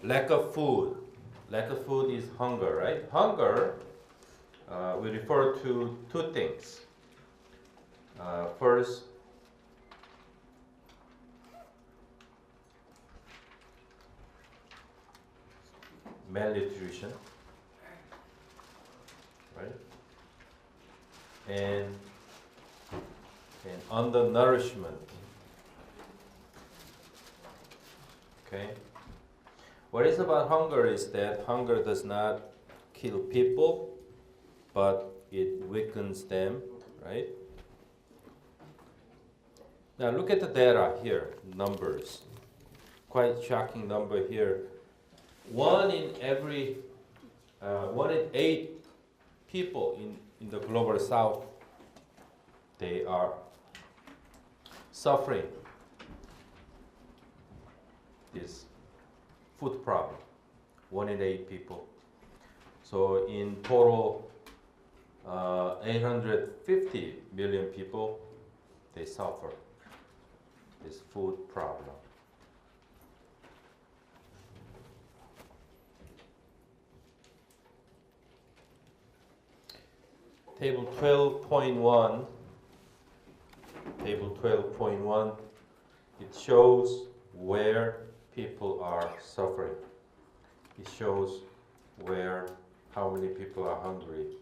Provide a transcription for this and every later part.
lack of food. Lack of food is hunger, right? Hunger, we refer to two things. First, malnutrition, right? And undernourishment. Okay. What is about hunger is that hunger does not kill people, but it weakens them, right? Now look at the data here, numbers. Quite shocking number here. 1 in 8 people in the global south, they are suffering this food problem. 1 in 8 people. So in total, 850 million people, they suffer this food problem. Table 12.1, it shows where people are suffering. It shows how many people are hungry.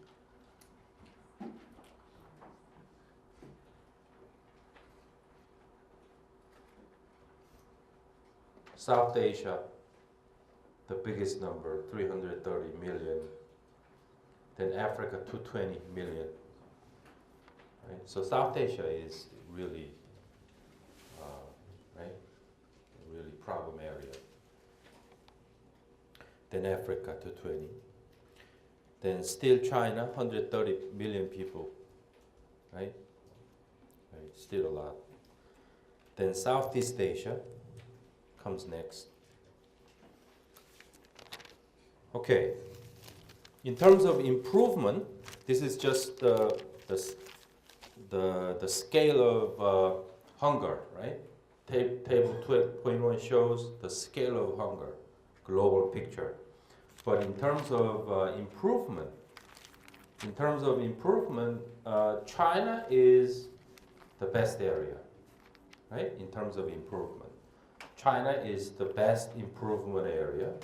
South Asia, the biggest number, 330 million. Then Africa, 220 million. Right? So South Asia is really, right, a really problem area. Then Africa, 220. Then still China, 130 million people, right? Right? Still a lot. Then Southeast Asia comes next. Okay. In terms of improvement, this is just the scale of hunger, right? Table 12.1 shows the scale of hunger, global picture. But in terms of improvement, China is the best area, right? In terms of improvement, China is the best improvement area.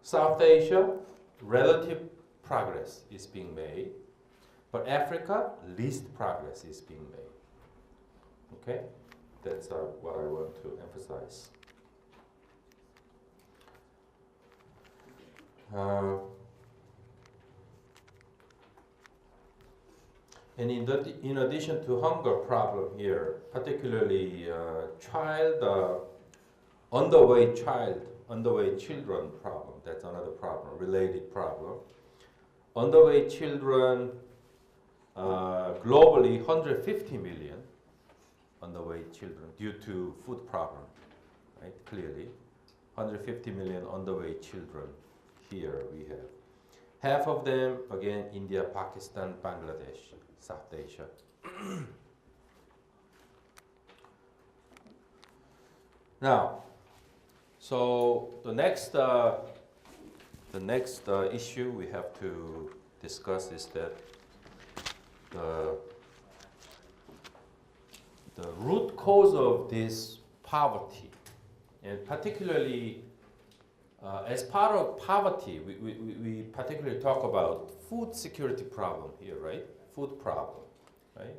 South Asia, relative progress is being made, but Africa, least progress is being made. Okay, that's what I want to emphasize. And in addition to hunger problem here, particularly underweight children problem. That's another problem, related problem. Underweight children, globally 150 million underweight children due to food problem, right? Clearly, 150 million underweight children here we have. Half of them, again, India, Pakistan, Bangladesh, South Asia. Now, so the next issue we have to discuss is that the root cause of this poverty, and particularly as part of poverty, we particularly talk about food security problem here, right? Food problem, right?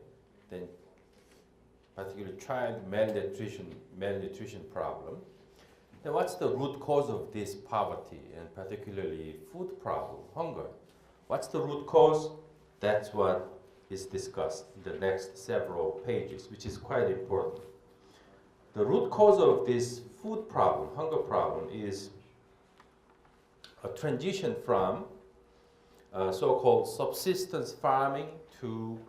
Then particularly child malnutrition problem. Then what's the root cause of this poverty, and particularly food problem, hunger? What's the root cause? That's what is discussed in the next several pages, which is quite important. The root cause of this food problem, hunger problem, is a transition from so-called subsistence farming to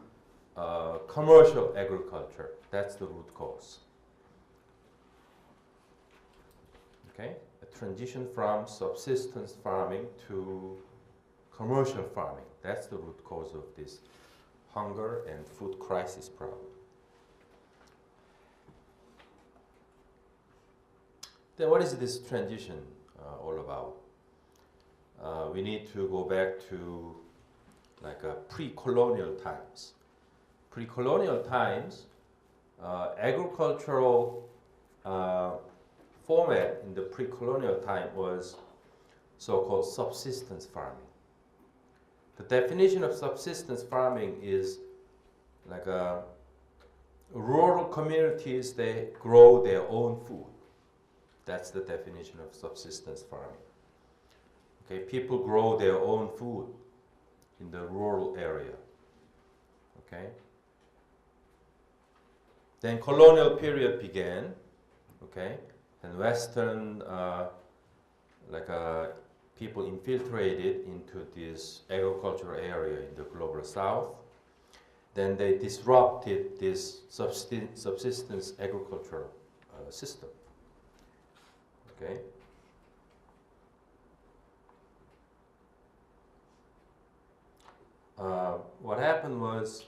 commercial agriculture. That's the root cause. Okay, a transition from subsistence farming to commercial farming. That's the root cause of this hunger and food crisis problem. Then what is this transition all about? We need to go back to like pre-colonial times. Pre-colonial times, agricultural format in the pre-colonial time was so-called subsistence farming. The definition of subsistence farming is like rural communities, they grow their own food. That's the definition of subsistence farming. Okay, people grow their own food in the rural area. Okay. Then colonial period began. Okay, and Western people infiltrated into this agricultural area in the global South. Then they disrupted this subsistence agricultural system. Okay. What happened was,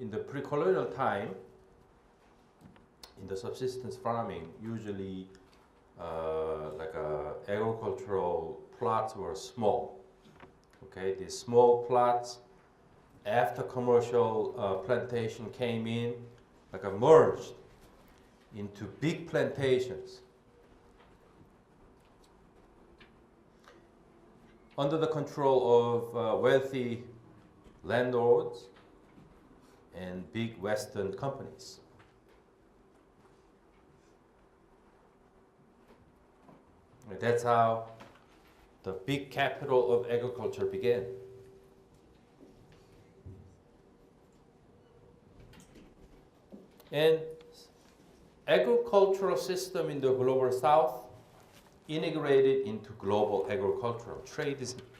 in the pre-colonial time, in the subsistence farming, usually agricultural plots were small. Okay, these small plots, after commercial plantation came in, merged into big plantations under the control of wealthy landlords and big Western companies. And that's how the big capital of agriculture began. And agricultural system in the global South integrated into global agricultural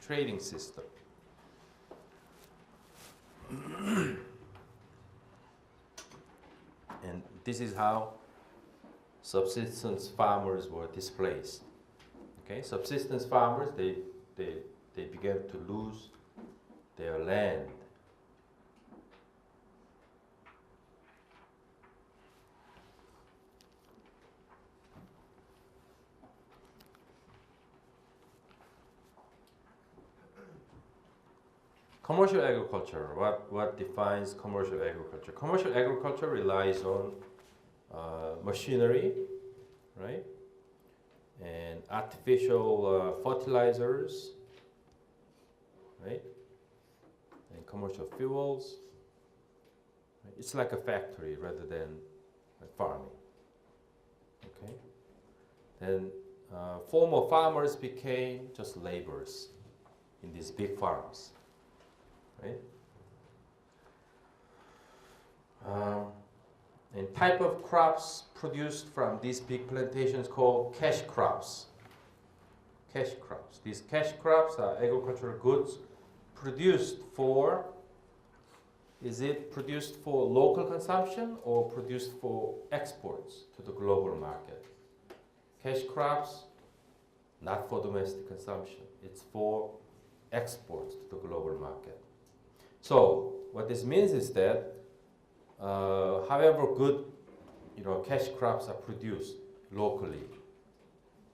trading system. And this is how subsistence farmers were displaced. Okay, subsistence farmers, they began to lose their land. Commercial agriculture, what defines commercial agriculture? Commercial agriculture relies on machinery, right? And artificial fertilizers, right? And commercial fuels. Right? It's like a factory rather than farming. Okay. Then former farmers became just laborers in these big farms, right? And type of crops produced from these big plantations called cash crops. Cash crops. These cash crops are agricultural goods produced for, is it produced for local consumption or produced for exports to the global market? Cash crops, not for domestic consumption. It's for exports to the global market. So what this means is that however good, cash crops are produced locally,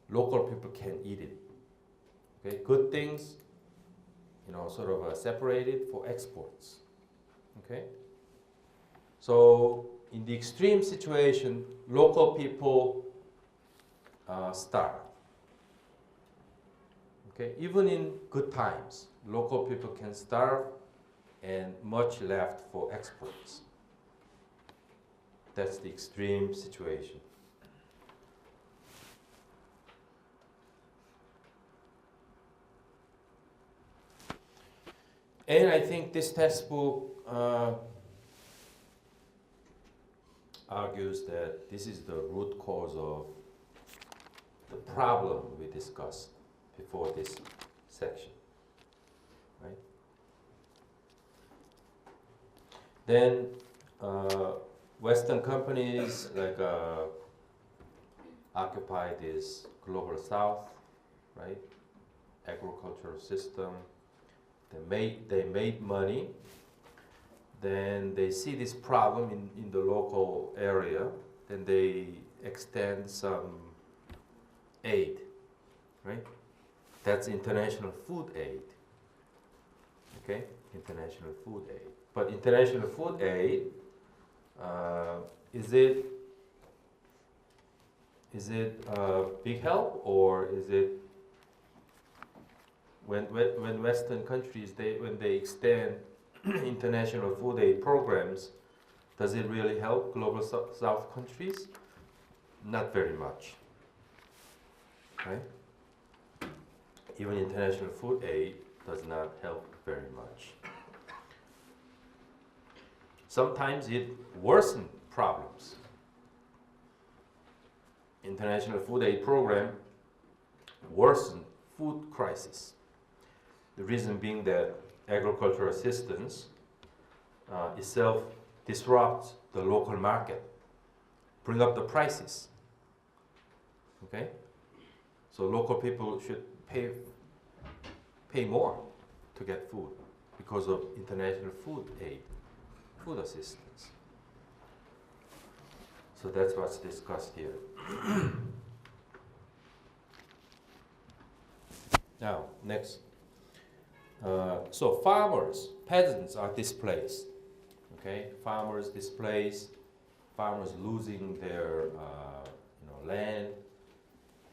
local people can eat it. Okay, good things, separated for exports. Okay, so in the extreme situation, local people starve. Okay, even in good times, local people can starve, and much left for exports. That's the extreme situation. And I think this textbook argues that this is the root cause of the problem we discussed before this section, right? Then Western companies occupy this global South, right? Agricultural system. They made money. Then they see this problem in the local area. Then they extend some aid, right? That's international food aid. Okay, international food aid. But international food aid, is it big help, or is it when Western countries when they extend international food aid programs, does it really help global South countries? Not very much, right? Even international food aid does not help very much. Sometimes it worsens problems. International food aid program worsen food crisis. The reason being that agricultural assistance itself disrupts the local market, bring up the prices. Okay, so local people should pay more to get food because of international food aid, food assistance. So that's what's discussed here. Now, next. So farmers, peasants are displaced. Okay, farmers displaced, farmers losing their land,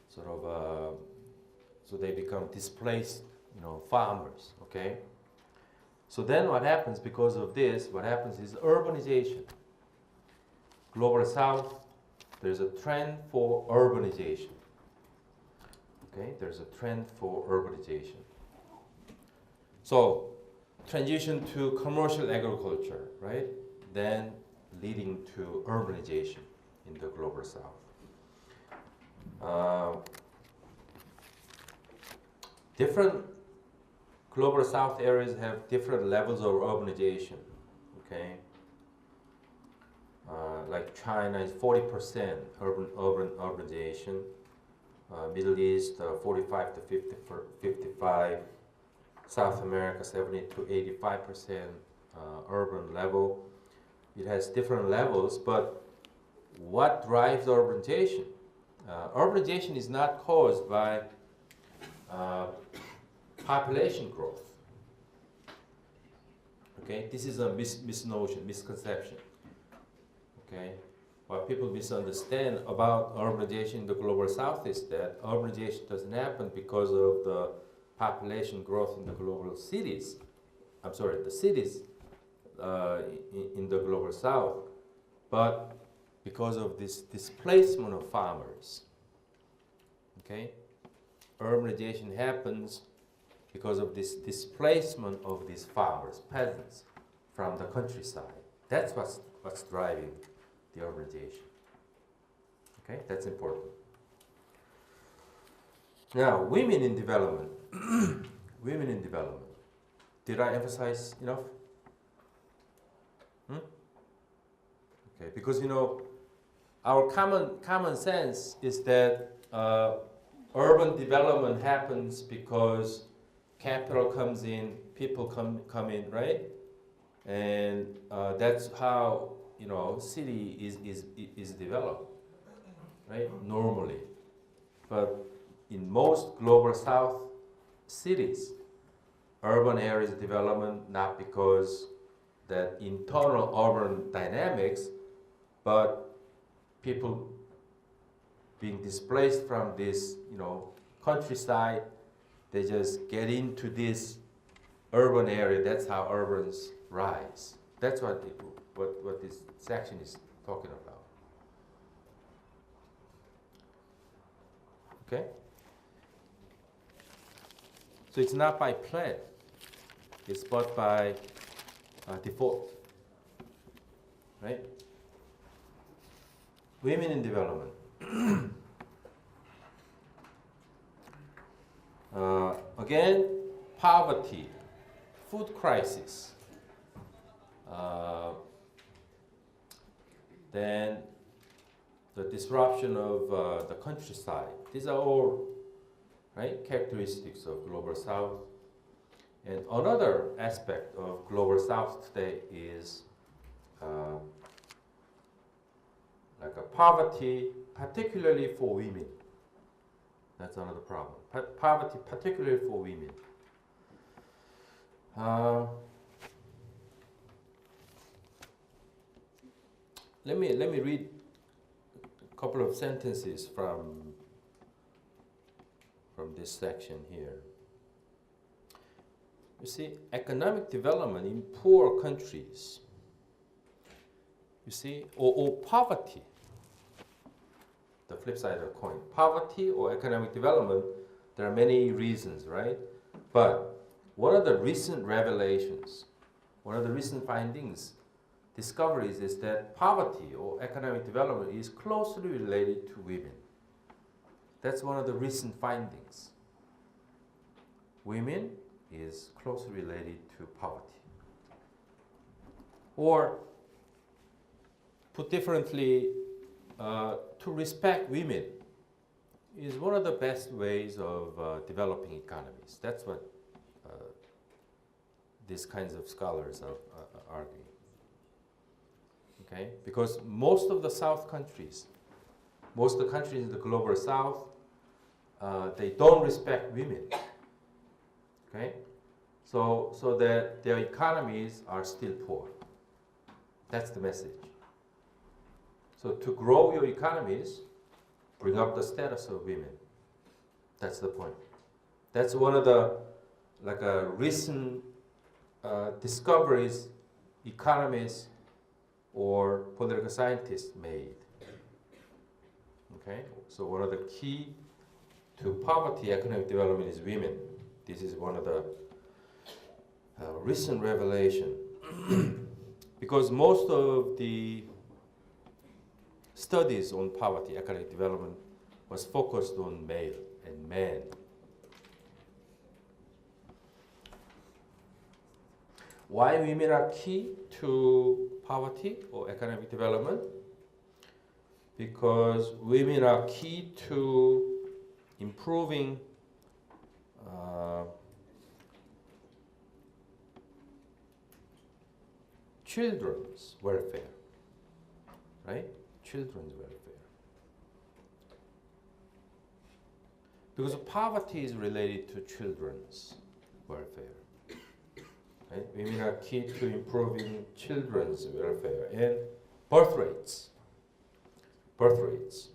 sort of. So they become displaced, farmers. Okay. So then what happens because of this? What happens is urbanization. Global South, there's a trend for urbanization. Okay, there's a trend for urbanization. So, transition to commercial agriculture, right? Then leading to urbanization in the Global South. Different Global South areas have different levels of urbanization, okay? Like China is 40% urbanization, Middle East 45 to 55, South America 70 to 85% urban level. It has different levels, but what drives urbanization? Urbanization is not caused by population growth. Okay, this is a misconception. Okay, what people misunderstand about urbanization in the Global South is that urbanization doesn't happen because of the population growth in the global cities. I'm sorry, the cities in the Global South, but because of this displacement of farmers. Okay, urbanization happens because of this displacement of these farmers, peasants, from the countryside. That's what's driving the urbanization. Okay, that's important. Now, women in development. Women in development. Did I emphasize enough? Okay, because our common sense is that urban development happens because capital comes in, people come in, right? And that's how city is developed, right? Normally, but in most Global South cities, urban areas development not because that internal urban dynamics, but people being displaced from this, countryside, they just get into this urban area. That's how urbans rise. That's what this section is talking about. Okay? So it's not by plan. It's but by default. Right? Women in development. Again, poverty, food crisis, then the disruption of the countryside. These are all characteristics of Global South. And another aspect of Global South today is like a poverty, particularly for women. That's another problem. Poverty, particularly for women. Let me read a couple of sentences from this section here. You see, economic development in poor countries, you see, or poverty, the flip side of the coin, poverty or economic development, there are many reasons, right? But one of the recent revelations, one of the recent findings, discoveries is that poverty or economic development is closely related to women. That's one of the recent findings. Women is closely related to poverty. Or, put differently, to respect women is one of the best ways of developing economies. That's what these kinds of scholars are arguing. Okay? Because most of the South countries, most of the countries in the global South, they don't respect women. Okay? So that their economies are still poor. That's the message. So to grow your economies, bring up the status of women. That's the point. That's one of the recent discoveries economists or political scientists made. Okay? So one of the key to poverty, economic development is women. This is one of the recent revelation. Because most of the studies on poverty, economic development was focused on male and men. Why women are key to poverty or economic development? Because women are key to improving children's welfare, right? Children's welfare. Because poverty is related to children's welfare. Right? Women are key to improving children's welfare and birth rates. Birth rates.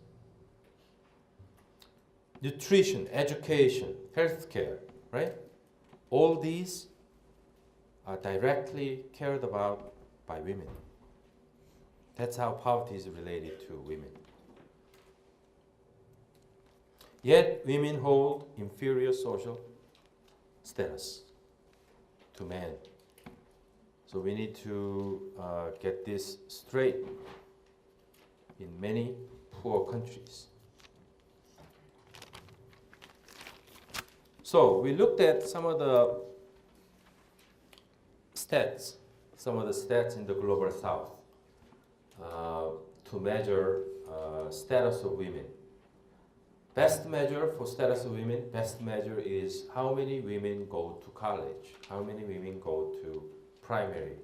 Nutrition, education, healthcare, right? All these are directly cared about by women. That's how poverty is related to women. Yet women hold inferior social status to men. So we need to get this straight in many poor countries. So we looked at some of the stats in the global South to measure status of women. Best measure for status of women, best measure is how many women go to college, how many women go to primary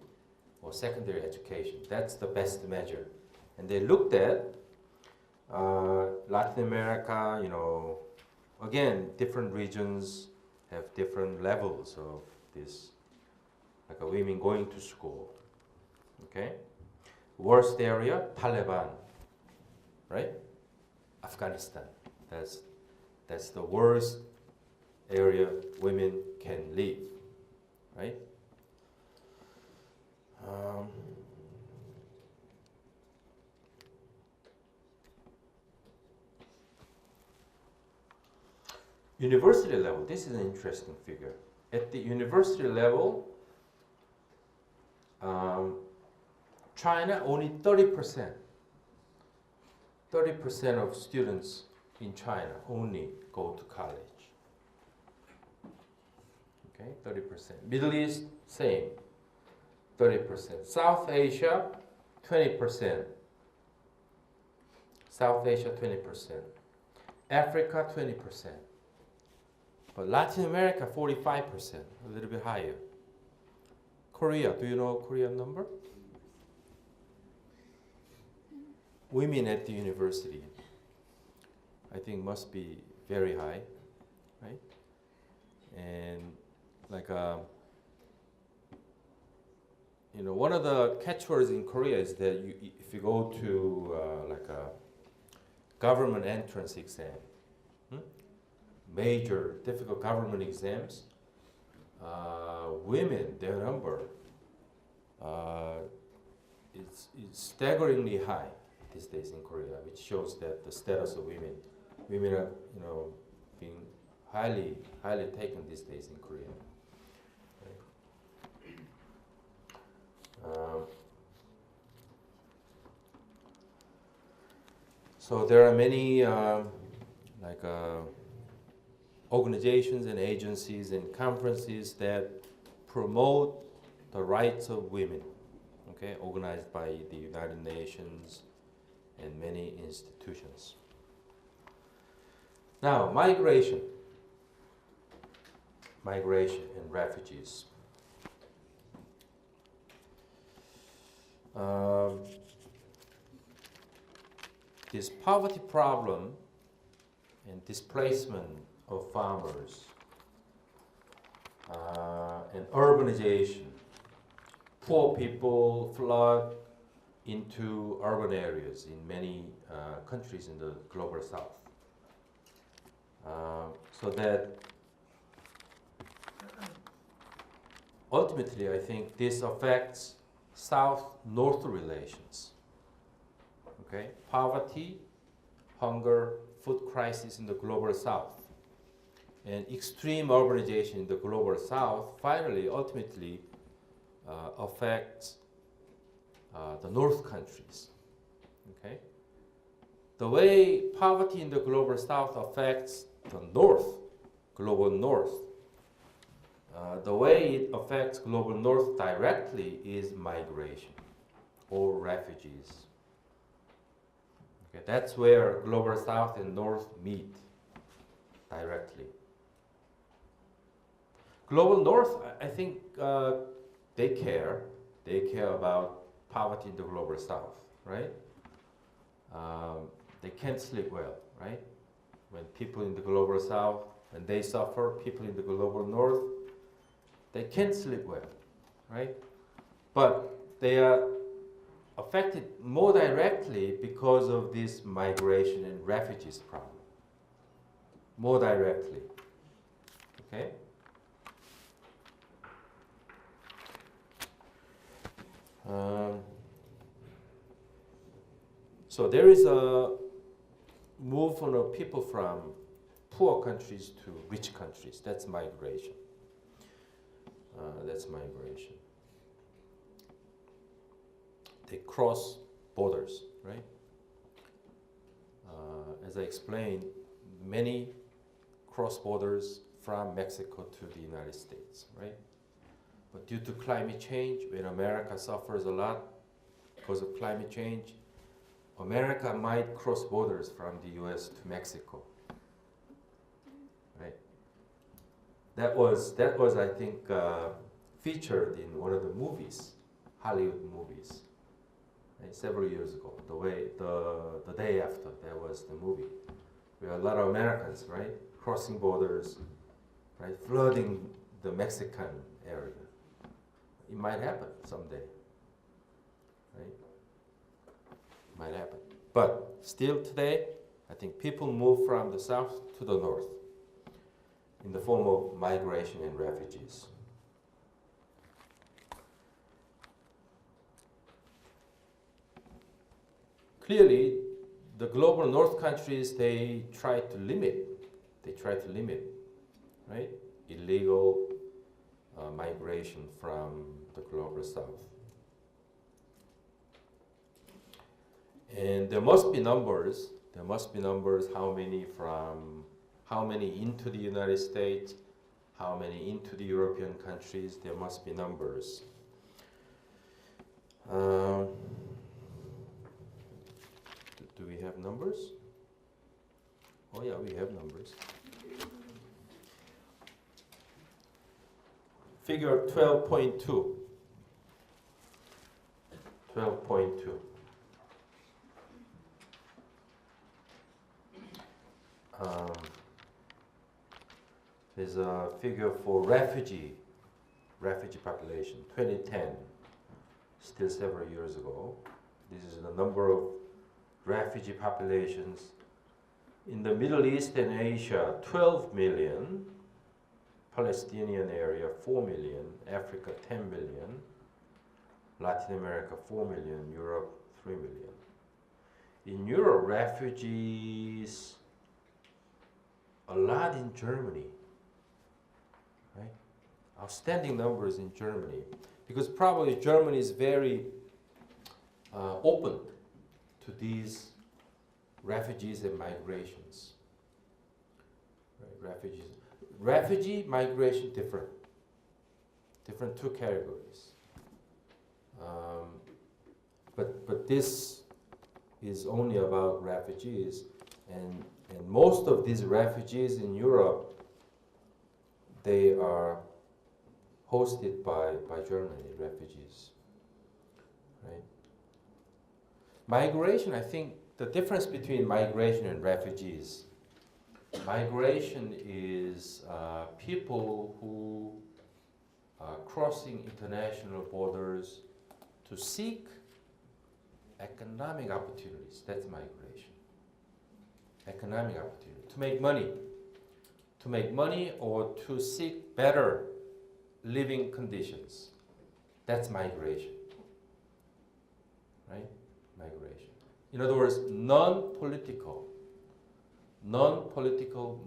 or secondary education. That's the best measure. And they looked at Latin America, again, different regions have different levels of this, like women going to school, okay? Worst area, Taliban, right? Afghanistan. That's the worst area women can live, right? University level, this is an interesting figure. At the university level, China, only 30% of students in China only go to college. Okay, 30%. Middle East, same, 30%. South Asia, 20%. South Asia, 20%. Africa, 20%. But Latin America, 45%, a little bit higher. Korea, do you know Korean number? Women at the university, I think must be very high, right? And like one of the catchwords in Korea is that if you go to like a government entrance exam, major difficult government exams, women, their number is staggeringly high these days in Korea, which shows that the status of women are being highly taken these days in Korea. So there are many organizations and agencies and conferences that promote the rights of women, okay, organized by the United Nations and many institutions. Now, migration and refugees. This poverty problem and displacement of farmers and urbanization, poor people flood into urban areas in many countries in the global south. So that ultimately I think this affects South-North relations. Okay, poverty, hunger, food crisis in the global south, and extreme urbanization in the global south finally, ultimately affects the North countries. Okay, the way poverty in the global south affects the North, global North, the way it affects global North directly is migration or refugees. Okay, that's where global South and North meet directly. Global North, I think they care about poverty in the global South, right? They can't sleep well, right? When people in the global South, when they suffer, people in the global North, they can't sleep well, right? But they are affected more directly because of this migration and refugees problem. More directly, okay? So there is a movement of people from poor countries to rich countries. That's migration. They cross borders, right? As I explained, many cross borders from Mexico to the United States, right? But due to climate change, when America suffers a lot because of climate change, America might cross borders from the US to Mexico, right? That was I think featured in one of the movies, Hollywood movies, right, several years ago. The day after there was the movie, where a lot of Americans, right, crossing borders, right, flooding the Mexican area. It might happen someday, right? Might happen. But still today, I think people move from the south to the north in the form of migration and refugees. Clearly, the global north countries, they try to limit, right, illegal migration from the global south. And there must be numbers, how many into the United States, how many into the European countries, there must be numbers. Do we have numbers? Oh yeah, we have numbers. Figure 12.2. 12.2. There's a figure for refugee population, 2010, still several years ago. This is the number of refugee populations in the Middle East and Asia, 12 million, Palestinian area, 4 million, Africa, 10 million, Latin America, 4 million, Europe, 3 million. In Europe, refugees, a lot in Germany, right? Outstanding numbers in Germany, because probably Germany is very open to these refugees and migrations. Right? Refugee migration different two categories. But this is only about refugees, and most of these refugees in Europe, they are hosted by Germany, refugees, right? Migration, I think the difference between migration and refugees, migration is people who are crossing international borders to seek economic opportunities. That's migration. Economic opportunity. To make money or to seek better living conditions. That's migration. Right? Migration. In other words, non-political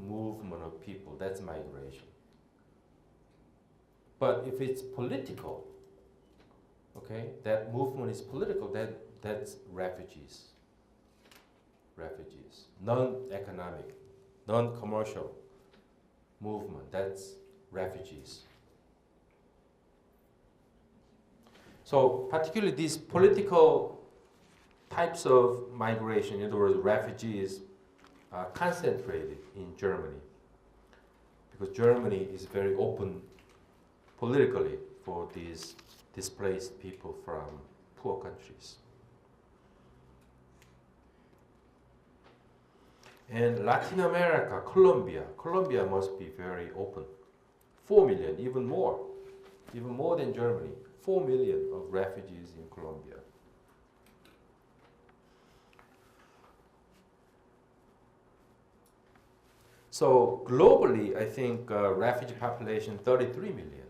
movement of people. That's migration. But if it's political, okay, that movement is political, that's refugees. Refugees. Non-economic, non-commercial movement, that's refugees. So particularly these political types of migration, in other words, refugees, are concentrated in Germany, because Germany is very open politically for these displaced people from poor countries. And Latin America, Colombia must be very open. 4 million, even more than Germany. 4 million of refugees in Colombia. So globally, I think refugee population 33 million.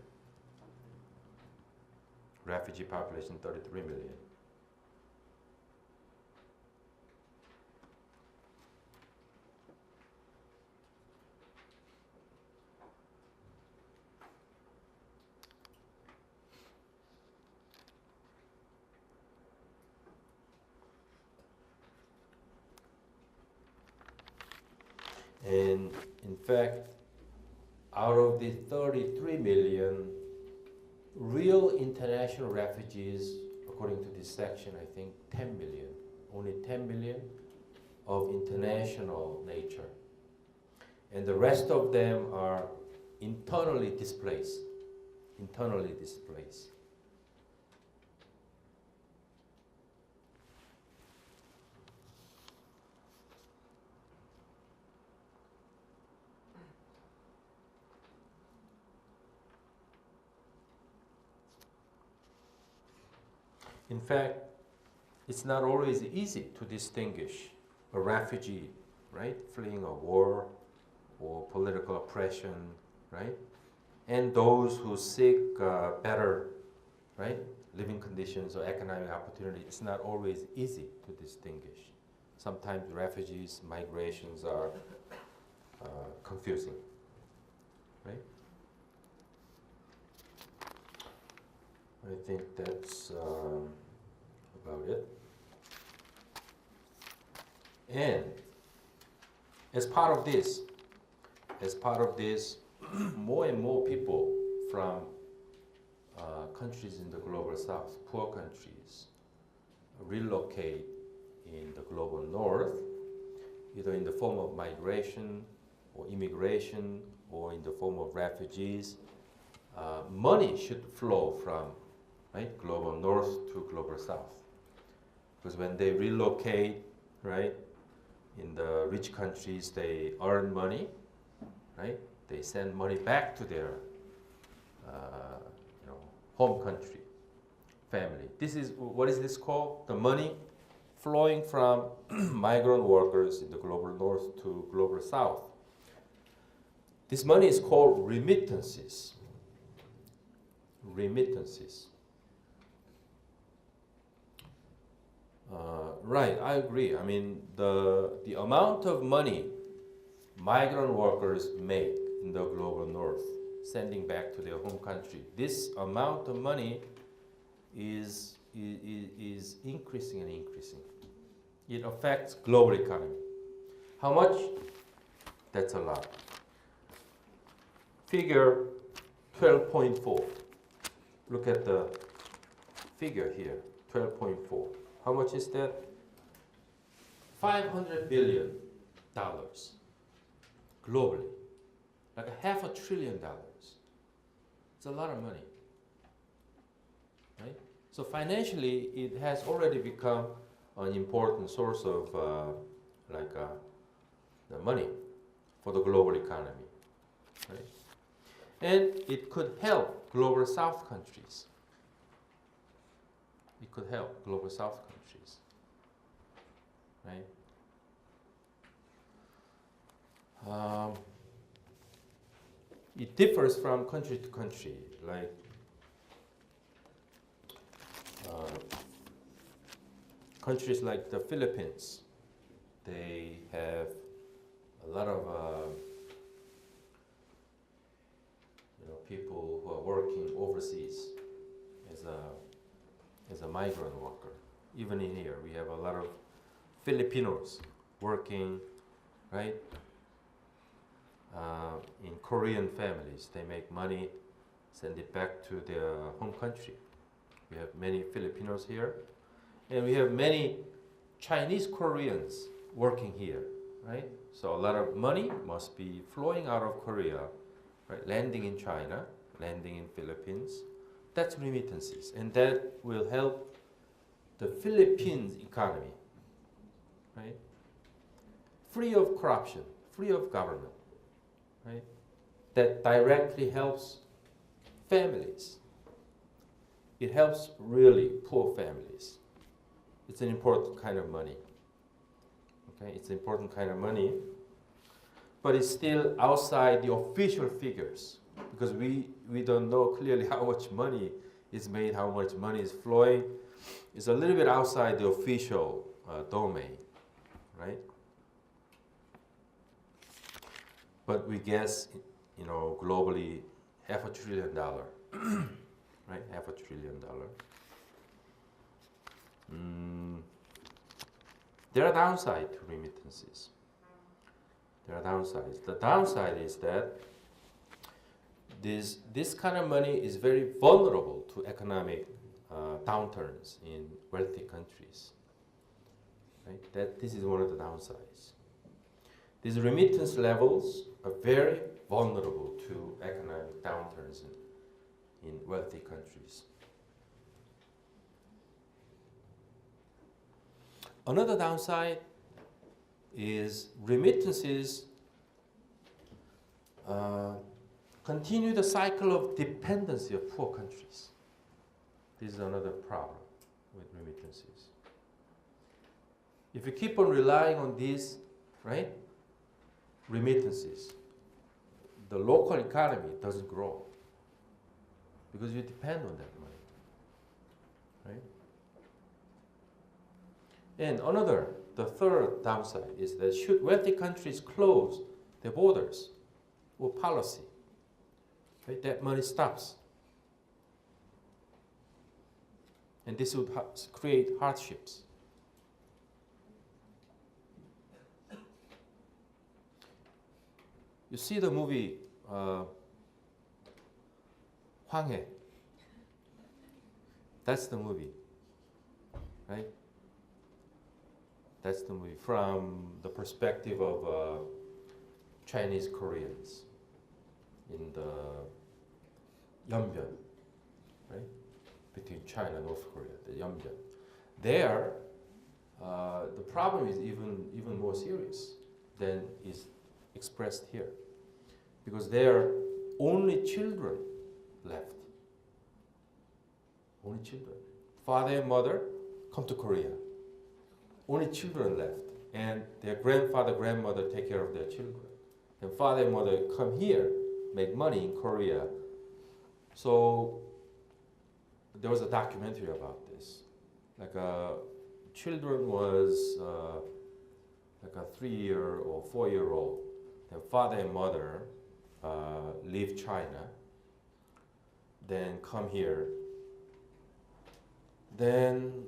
Refugee population 33 million. And in fact, out of the 33 million real international refugees, according to this section, I think 10 million, only 10 million of international nature. And the rest of them are internally displaced. In fact, it's not always easy to distinguish a refugee, right, fleeing a war or political oppression, right, and those who seek better, right, living conditions or economic opportunity. It's not always easy to distinguish. Sometimes refugees, migrations are confusing, right? I think that's about it. And as part of this, more and more people from countries in the global south, poor countries, relocate in the global north, either in the form of migration or immigration or in the form of refugees. Money should flow from global north to global south. Because when they relocate, right, in the rich countries, they earn money, right? they send money back to their you know, home country, family. This is, what is this called? The money flowing from migrant workers in the global north to global south. This money is called remittances. Remittances. Right, I agree. I mean, the amount of money migrant workers make in the global north, sending back to their home country, this amount of money is increasing and increasing. It affects global economy. How much? That's a lot. Figure 12.4. Look at the figure here, 12.4. How much is that? $500 billion globally, like $500 billion. It's a lot of money, right? So financially, it has already become an important source of the money for the global economy, right? And it could help global south countries. It could help global south countries, right? It differs from country to country. Like countries like the Philippines, they have a lot of people who are working overseas as a migrant worker. Even in here, we have a lot of Filipinos working, right? In Korean families, they make money, send it back to their home country. We have many Filipinos here, and we have many Chinese Koreans working here, right? So a lot of money must be flowing out of Korea, right? Landing in China, landing in Philippines. That's remittances, and that will help the Philippines economy, right? Free of corruption, free of government, right? That directly helps families. It helps really poor families. It's an important kind of money. Okay, it's an important kind of money, but it's still outside the official figures because we don't know clearly how much money is made, how much money is flowing. It's a little bit outside the official domain, right? But we guess, globally, $500 billion, right? $500 billion. There are downsides to remittances. There are downsides. The downside is that this kind of money is very vulnerable to economic downturns in wealthy countries. Right? This is one of the downsides. These remittance levels are very vulnerable to economic downturns in wealthy countries. Another downside is remittances continue the cycle of dependency of poor countries. This is another problem with remittances. If you keep on relying on these, right, remittances, the local economy doesn't grow because you depend on that money, right? And the third downside is that should wealthy countries close their borders or policy, right, that money stops. And this would create hardships. You see the movie 황해. That's the movie, right? That's the movie from the perspective of Chinese Koreans in the Yeonbyeon, right? Between China and North Korea, the Yeonbyeon. There, the problem is even more serious than is expressed here. because there are only children left. Only children. Father and mother come to Korea. Only children left. And their grandfather, grandmother take care of their children. And father and mother come here, make money in Korea. So there was a documentary about this. Like children was like a 3-year or 4-year-old. Then father and mother leave China, then come here. Then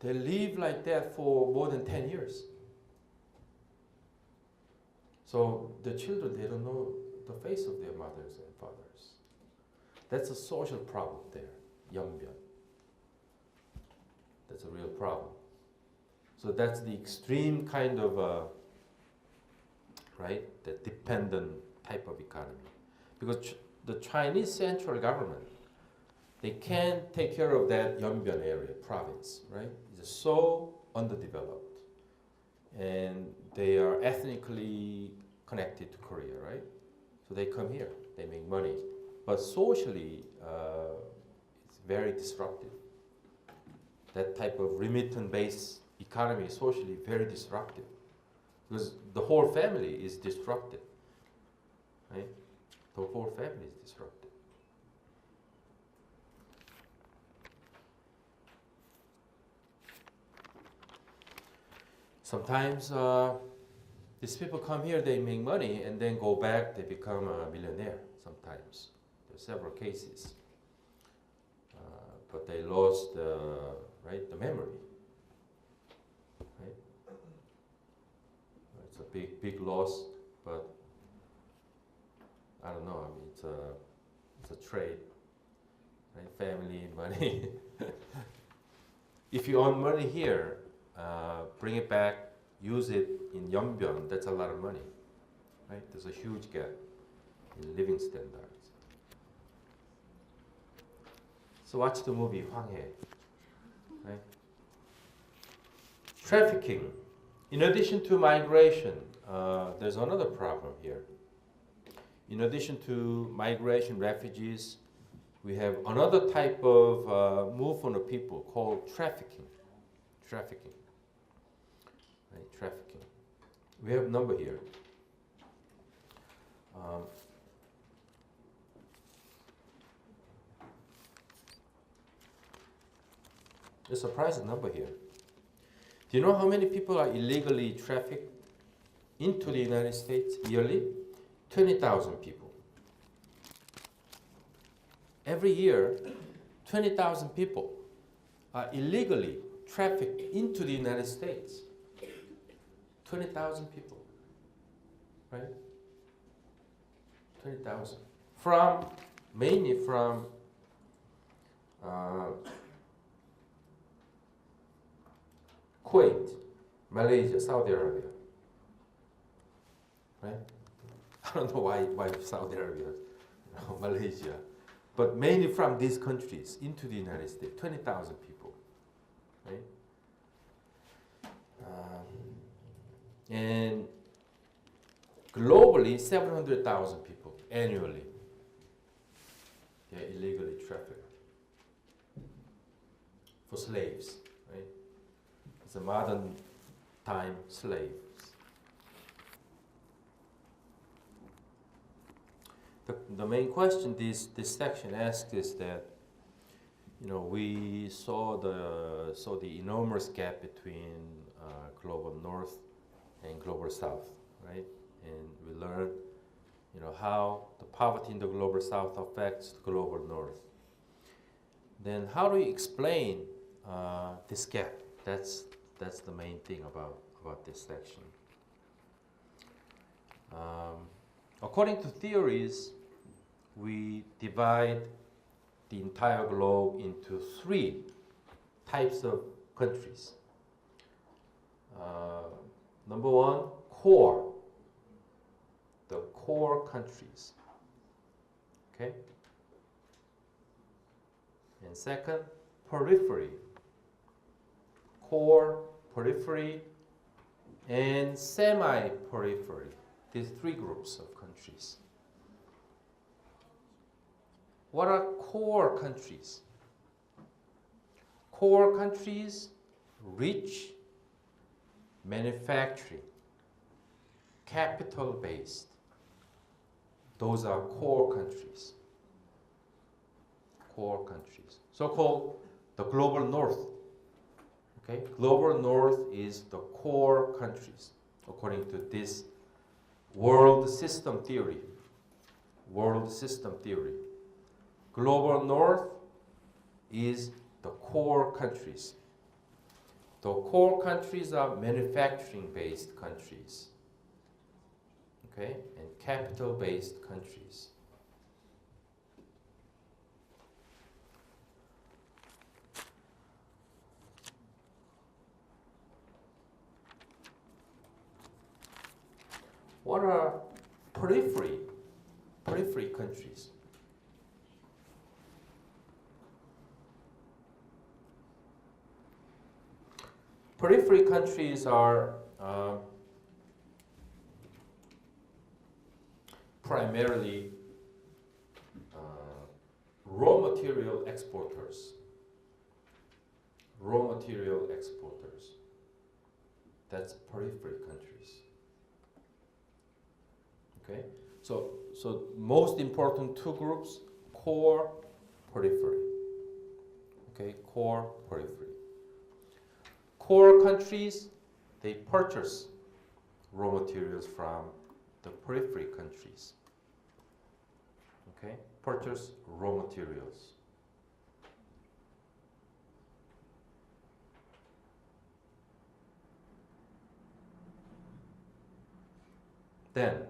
they live like that for more than 10 years. So the children, they don't know the face of their mothers and fathers. That's a social problem there, Yeonbyeon. That's a real problem. So that's the extreme kind of, right, the dependent type of economy. Because the Chinese central government, they can't take care of that Yeonbyeon area, province, right? It's so underdeveloped. And they are ethnically connected to Korea, right? So they come here, they make money. But socially, it's very disruptive. That type of remittance-based economy is socially very disruptive. Because the whole family is disrupted, right? The whole family is disrupted. Sometimes these people come here, they make money, and then go back, they become a millionaire sometimes. There's several cases. But they lost right, the memory. Right? It's a big loss, but I don't know, I mean, it's a trade, right? Family, money. If you earn money here, bring it back, use it in Yeonbyeon, that's a lot of money, right? There's a huge gap in living standards. So watch the movie Hwanghae, right? Trafficking. In addition to migration, there's another problem here. In addition to migration, refugees, we have another type of movement of people called trafficking. Trafficking. Right, trafficking. We have a number here. There's a surprising number here. Do you know how many people are illegally trafficked into the United States yearly? 20,000 people. Every year, 20,000 people are illegally trafficked into the United States. 20,000 people, right? 20,000. Mainly from Kuwait, Malaysia, Saudi Arabia, right? I don't know why Saudi Arabia, Malaysia, but mainly from these countries into the United States, 20,000 people, right? And globally, 700,000 people annually, they're illegally trafficked for slaves, right? It's a modern time slaves. The main question this section asks is that, you know, we saw the enormous gap between global north and global south, right? And we learned, you know, how the poverty in the global south affects the global north. Then how do we explain this gap? That's the main thing about this section. According to theories, we divide the entire globe into 3 types of countries. Number 1, core. The core countries. Okay? And second, periphery. Core, periphery, and semi-periphery. these three groups of countries. What are core countries? Core countries, rich, manufacturing, capital-based. Those are core countries. Core countries. So-called the global north. Okay? Global north is the core countries, according to this world system theory. World system theory. Global north is the core countries. The core countries are manufacturing-based countries. Okay? And capital-based countries. What are periphery countries? Periphery countries are primarily raw material exporters. Raw material exporters. That's periphery countries. Okay, so most important two groups: core, periphery. Okay, core, periphery. Core countries, they purchase raw materials from the periphery countries. Okay, purchase raw materials. Then,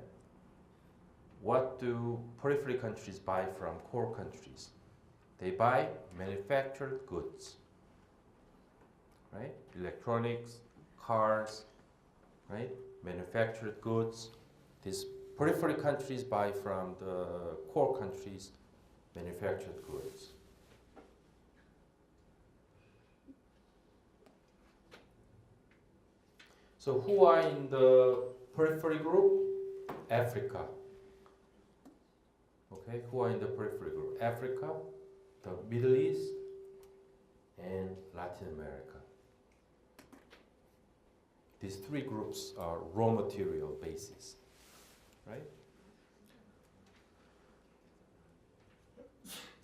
what do periphery countries buy from core countries? They buy manufactured goods, right? Electronics, cars, right? Manufactured goods. These periphery countries buy from the core countries manufactured goods. So who are in the periphery group? Africa. Okay, who are in the periphery group? Africa, the Middle East, and Latin America. These three groups are raw material bases, right?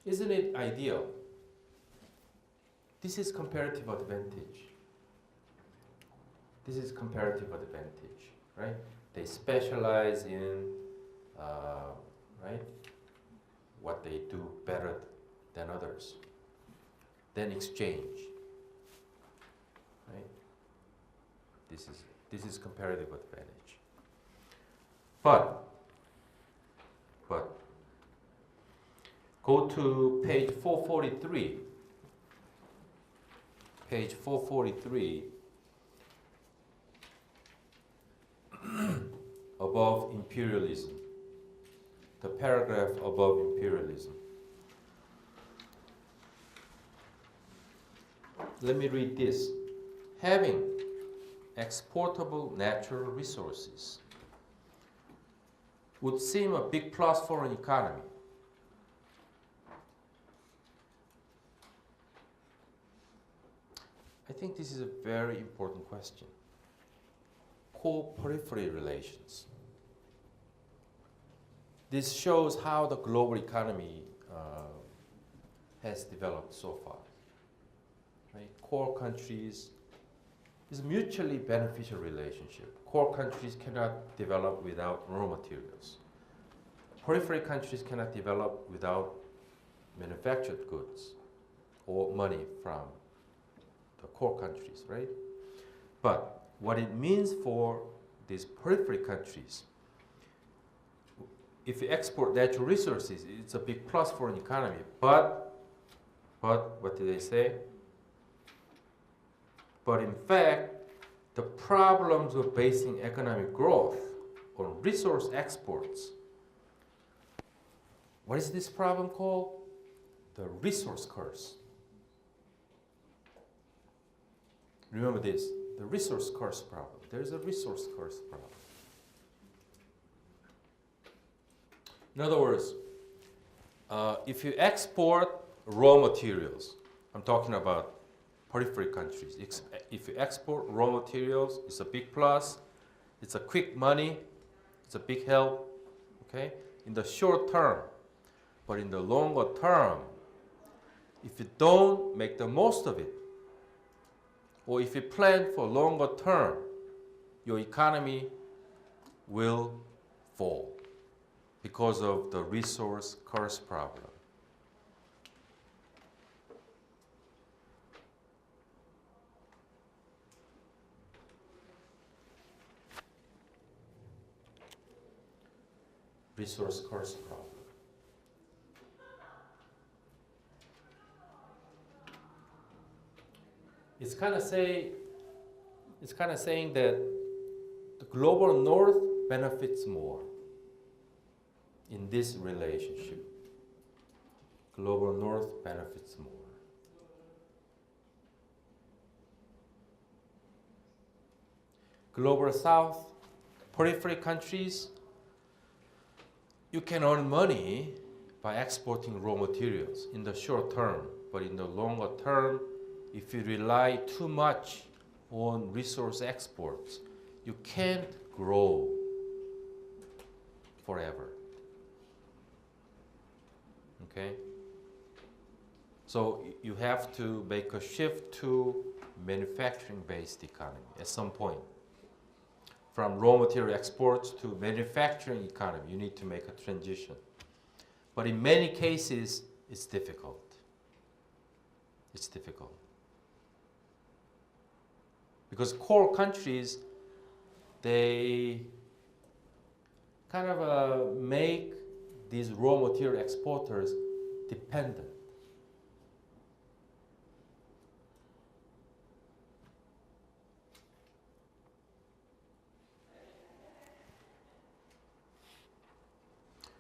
Isn't it ideal? This is comparative advantage. This is comparative advantage, right? They specialize in, right, what they do better than others. Then exchange, right? This is comparative advantage. But go to page 443. Page 443. Above imperialism. The paragraph above imperialism. Let me read this. Having exportable natural resources would seem a big plus for an economy. I think this is a very important question. Core-periphery relations. This shows how the global economy has developed so far. Right? Core countries is a mutually beneficial relationship. Core countries cannot develop without raw materials. Periphery countries cannot develop without manufactured goods or money from the core countries, right? But what it means for these periphery countries, if you export natural resources, it's a big plus for an economy. But what do they say? But in fact, the problems of basing economic growth on resource exports. What is this problem called? The resource curse. Remember this, the resource curse problem. There is a resource curse problem. In other words, if you export raw materials, I'm talking about periphery countries. If you export raw materials, it's a big plus. It's a quick money. It's a big help. Okay, in the short term, but in the longer term, if you don't make the most of it, or if you plan for longer term, your economy will fall because of the resource curse problem. Resource curse problem. It's kind of saying that the global north benefits more in this relationship. Global north benefits more. Global south, periphery countries, you can earn money by exporting raw materials in the short term, but in the longer term, if you rely too much on resource exports, you can't grow forever. Okay? So you have to make a shift to manufacturing-based economy at some point. From raw material exports to manufacturing economy, you need to make a transition. But in many cases, it's difficult. It's difficult. Because core countries, they kind of make these raw material exporters dependent.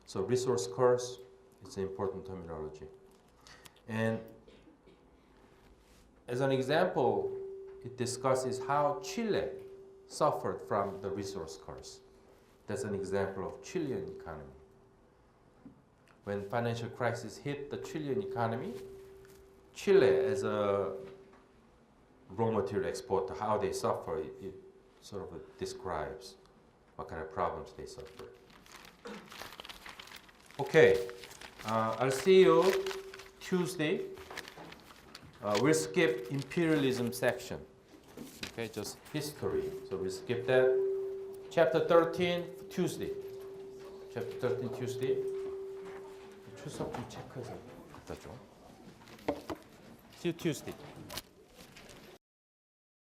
So resource curse is an important terminology. And as an example, it discusses how Chile suffered from the resource curse. That's an example of Chilean economy. When financial crisis hit the Chilean economy, Chile as a raw material exporter, how they suffer, it sort of describes what kind of problems they suffer. Okay, I'll see you Tuesday. We'll skip imperialism section. Okay, just history. So we skip that. Chapter 13, Tuesday. Chapter 13, Tuesday. 출석 좀 체크해서 갖다 줘. See you Tuesday.